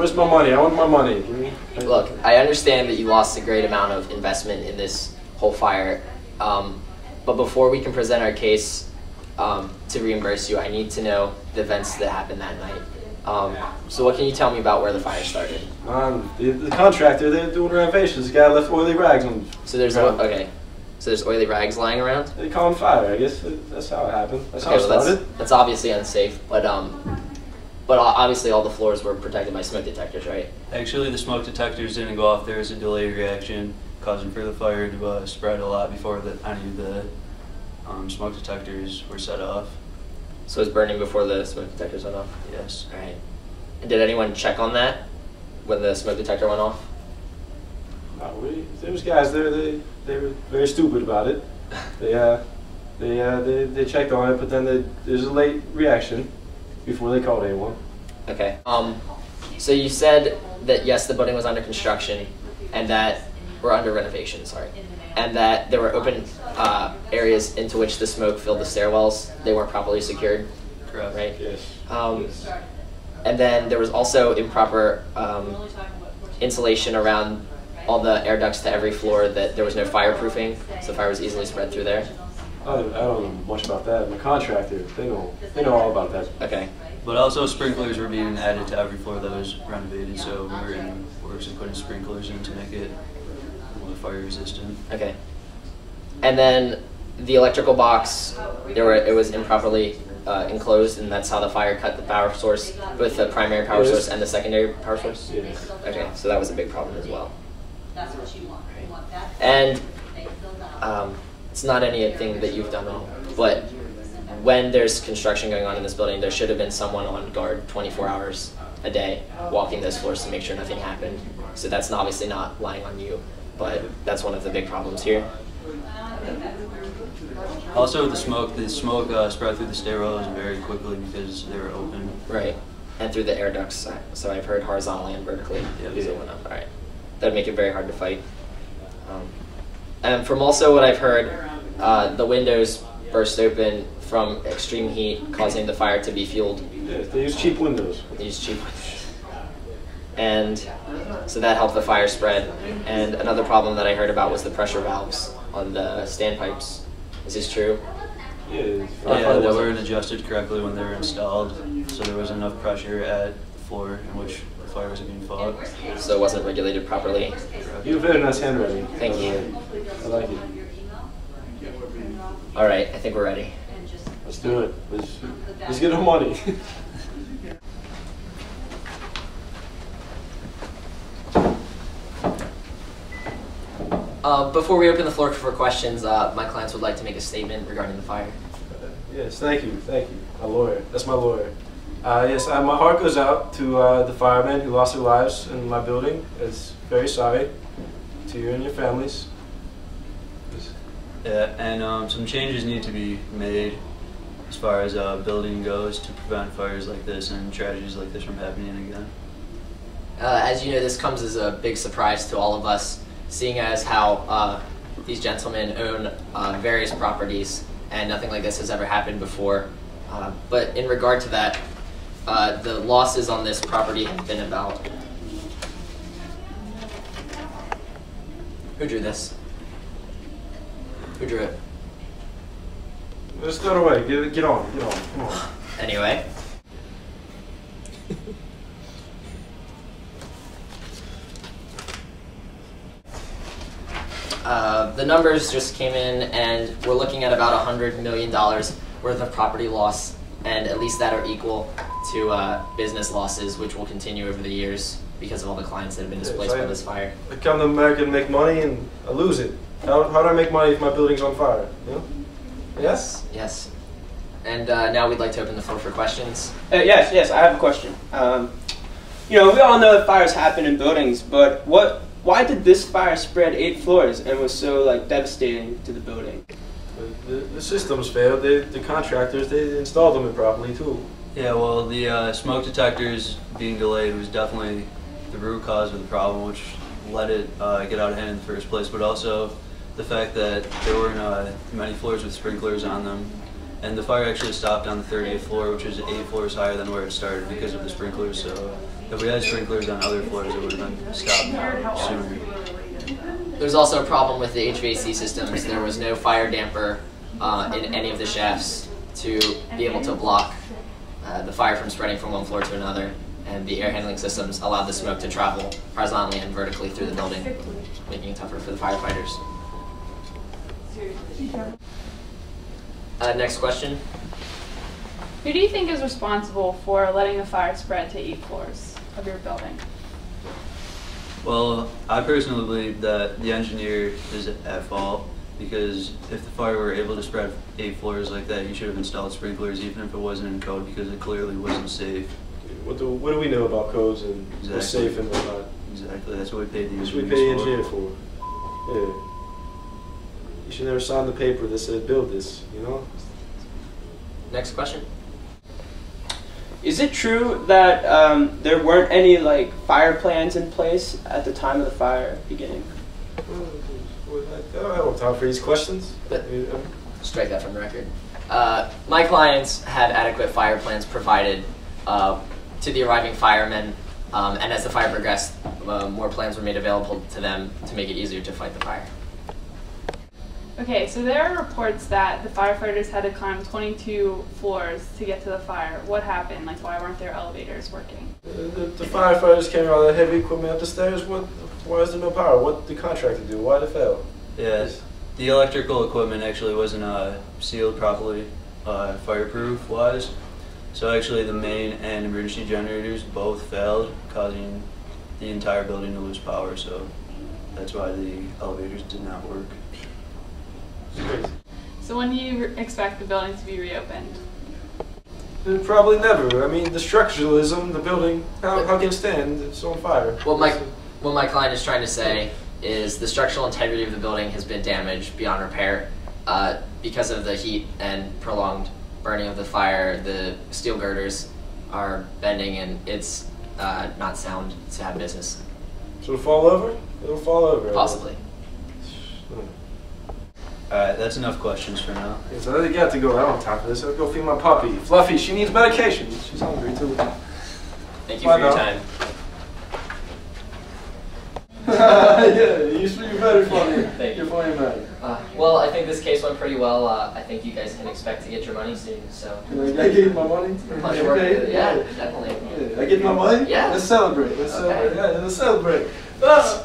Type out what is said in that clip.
Where's my money? I want my money. Look, I understand that you lost a great amount of investment in this whole fire, but before we can present our case to reimburse you, I need to know the events that happened that night. So what can you tell me about where the fire started? The contractor, they're doing renovations. The guy left oily rags on. So there's okay. So there's oily rags lying around? They caught on fire, I guess. That's how it happened. That's how it well, started. That's obviously unsafe, but obviously all the floors were protected by smoke detectors, right? Actually, the smoke detectors didn't go off. There was a delayed reaction, causing for the fire to spread a lot before any of the smoke detectors were set off. So it was burning before the smoke detectors went off? Yes. All right. And did anyone check on that when the smoke detector went off? No, there was guys there. They were very stupid about it. They checked on it, but then there's a late reaction before they called anyone. Okay. So you said that yes, the building was under construction, and that we're under renovation. Sorry, and that there were open areas into which the smoke filled the stairwells. They weren't properly secured. Correct. Right. Yes. And then there was also improper insulation around all the air ducts to every floor. That there was no fireproofing, so fire was easily spread through there. I don't know much about that. The contractor, they know all about that. Okay. But also sprinklers were being added to every floor that was renovated, so we were in the works of putting sprinklers in to make it more fire resistant. Okay. And then the electrical box, it was improperly enclosed, and that's how the fire cut the power source, both the primary power source and the secondary power source? Yes. Okay, so that was a big problem as well. And it's not anything that you've done wrong, but when there's construction going on in this building, there should have been someone on guard 24 hours a day walking those floors to make sure nothing happened. So that's obviously not lying on you, but that's one of the big problems here. Also, the smoke spread through the stairwells very quickly because they were open. Right, and through the air ducts. So I've heard horizontally and vertically. Yeah. So it went up. All right, that'd make it very hard to fight. And from also what I've heard, the windows burst open from extreme heat, causing the fire to be fueled. Yes, they use cheap windows. They use cheap windows. And so that helped the fire spread. And another problem that I heard about was the pressure valves on the standpipes. Is this true? Yeah, they weren't adjusted correctly when they were installed, so there wasn't enough pressure at the floor in which the fire was being fought. So it wasn't regulated properly. You have very nice handwriting. Thank you. I like it. All right, I think we're ready. Let's do it. Let's get our money. Before we open the floor for questions, my clients would like to make a statement regarding the fire. Yes, thank you. My lawyer. That's my lawyer. Yes, my heart goes out to the firemen who lost their lives in my building. It's very sorry to you and your families. Yeah, and some changes need to be made as far as building goes to prevent fires like this and tragedies like this from happening again. As you know, this comes as a big surprise to all of us, seeing as how these gentlemen own various properties and nothing like this has ever happened before. But in regard to that, the losses on this property have been about... Who drew this? Who drew it? Let's throw it away. Get on. Come on. Anyway. The numbers just came in, and we're looking at about $100 million worth of property loss, and at least that are equal to business losses, which will continue over the years because of all the clients that have been displaced by this fire. I come to America to make money, and I lose it. How do I make money if my building's on fire? You know? Yes? Yes. And now we'd like to open the floor for questions. Yes, I have a question. We all know that fires happen in buildings, but why did this fire spread 8 floors and was so devastating to the building? The systems failed. The contractors, they installed them improperly too. Yeah, well, the smoke detectors being delayed was definitely the root cause of the problem, which let it get out of hand in the first place, but also the fact that there weren't many floors with sprinklers on them. And the fire actually stopped on the 30th floor, which is 8 floors higher than where it started because of the sprinklers, so If we had sprinklers on other floors, it would have been stopped sooner. There's also a problem with the HVAC systems. There was no fire damper in any of the shafts to be able to block the fire from spreading from one floor to another, and the air handling systems allowed the smoke to travel horizontally and vertically through the building, making it tougher for the firefighters. Next question. Who do you think is responsible for letting the fire spread to 8 floors of your building? Well, I personally believe that the engineer is at fault, because if the fire were able to spread 8 floors like that, you should have installed sprinklers even if it wasn't in code, because it clearly wasn't safe. What do we know about codes and what's safe and whatnot? Exactly, that's what we paid the That's engineer what we pay the engineer for. Yeah. You should never sign the paper that said build this, you know? Next question. Is it true that there weren't any like fire plans in place at the time of the fire beginning? I don't have time for these questions. Strike that from the record. My clients had adequate fire plans provided to the arriving firemen, and as the fire progressed, more plans were made available to them to make it easier to fight the fire. Okay, so there are reports that the firefighters had to climb 22 floors to get to the fire. What happened? Like, why weren't their elevators working? The firefighters carrying all that heavy equipment up the stairs. Why is there no power? What did the contractor do? Why did it fail? Yes, the electrical equipment actually wasn't sealed properly, fireproof-wise. So actually the main and emergency generators both failed, causing the entire building to lose power. So that's why the elevators did not work. So when do you expect the building to be reopened? Probably never. I mean, the structuralism, the building, how can it stand? It's on fire. What my client is trying to say is the structural integrity of the building has been damaged beyond repair because of the heat and prolonged burning of the fire. The steel girders are bending, and it's not sound to have business. So it'll fall over? It'll fall over. Possibly. Alright, that's enough questions for now. Yeah, so I got to go. I don't have time for this. I'll go feed my puppy. Fluffy, she needs medication. She's hungry too. Thank you for your time. Yeah, you're very funny. Thank you. You're funny, man. Well, I think this case went pretty well. I think you guys can expect to get your money soon. So. Can I get my money? Pleasure working with you. Yeah, definitely. Yeah. I get my money? Yeah. Let's celebrate. Let's celebrate. Yeah, let's celebrate. Ah!